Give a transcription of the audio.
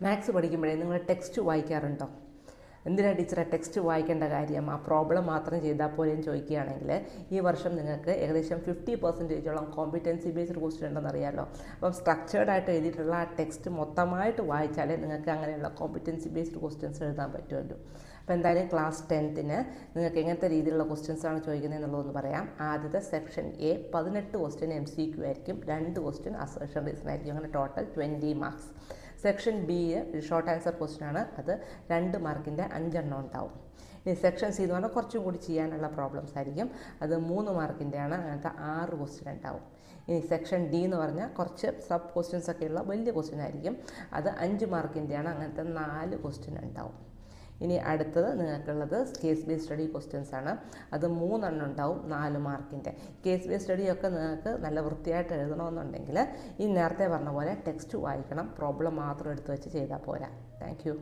Maths പഠിക്കുമ്പോഴേ നിങ്ങൾ text വായിക്കാറുണ്ടോ? എന്തിനാണ് ടീച്ചറെ ടെക്സ്റ്റ് വായിക്കേണ്ട കാര്യം, ആ പ്രോബ്ലം മാത്രം ചെയ്താൽ പോലെയും ചോദിക്കുകയാണെങ്കിൽ ഈ വർഷം നിങ്ങൾക്ക് ഏകദേശം 50% കോമ്പിറ്റൻസി ബേസ്ഡ് ക്വസ്റ്റ്യൻ ഉണ്ടെന്ന് അറിയാമല്ലോ. അപ്പം സ്ട്രക്ചേർഡ് ആയിട്ട് എഴുതിയിട്ടുള്ള ആ ടെക്സ്റ്റ് മൊത്തമായിട്ട് വായിച്ചാലേ നിങ്ങൾക്ക് അങ്ങനെയുള്ള കോമ്പിറ്റൻസി ബേസ്ഡ് ക്വസ്റ്റ്യൻസ് എഴുതാൻ പറ്റുമല്ലോ. അപ്പോൾ എന്തായാലും ക്ലാസ് 10th നിങ്ങൾക്ക് എങ്ങനത്തെ രീതിയിലുള്ള ക്വസ്റ്റ്യൻസാണ് ചോദിക്കുന്നത് എന്നുള്ളതെന്ന് പറയാം. ആദ്യത്തെ സെക്ഷൻ എ 18 ക്വസ്റ്റ്യൻ MCQ ആയിരിക്കും, 2 ക്വസ്റ്റ്യൻ അസേർഷൻ റീസൺ ആയിരിക്കും, അങ്ങനെ total 20 marks. Section B short answer question ആണ്, അത് 2 മാർക്കിൻ്റെ 5 എണ്ണം ഉണ്ടാവും. ഇനി സെക്ഷൻ സി എന്ന് പറഞ്ഞാൽ കുറച്ചും കൂടി ചെയ്യാനുള്ള പ്രോബ്ലംസ് ആയിരിക്കും, അത് 3 മാർക്കിൻ്റെ ആണ്, അങ്ങനത്തെ 6 ക്വസ്റ്റ്യൻ ഉണ്ടാവും. ഇനി സെക്ഷൻ ഡി എന്ന് പറഞ്ഞാൽ കുറച്ച് സബ് ക്വസ്റ്റ്യൻസ് ഒക്കെയുള്ള വലിയ ക്വസ്റ്റ്യൻ ആയിരിക്കും, അത് 5 മാർക്കിൻ്റെ ആണ്, അങ്ങനത്തെ 4 ക്വസ്റ്റ്യൻ ഉണ്ടാവും. ഇനി അടുത്തത് നിങ്ങൾക്കുള്ളത് കേസ് ബേസ്ഡ് സ്റ്റഡി ക്വസ്റ്റ്യൻസ് ആണ്, അത് 3 എണ്ണം ഉണ്ടാവും, 4 മാർക്കിൻ്റെ. കേസ് ബേസ്ഡ് സ്റ്റഡിയൊക്കെ നിങ്ങൾക്ക് നല്ല വൃത്തിയായിട്ട് എഴുതണമെന്നുണ്ടെങ്കിൽ ഈ നേരത്തെ പറഞ്ഞ പോലെ ടെക്സ്റ്റ് വായിക്കണം, പ്രോബ്ലം മാത്രം എടുത്ത് വെച്ച് ചെയ്താൽ പോരാ. Thank you.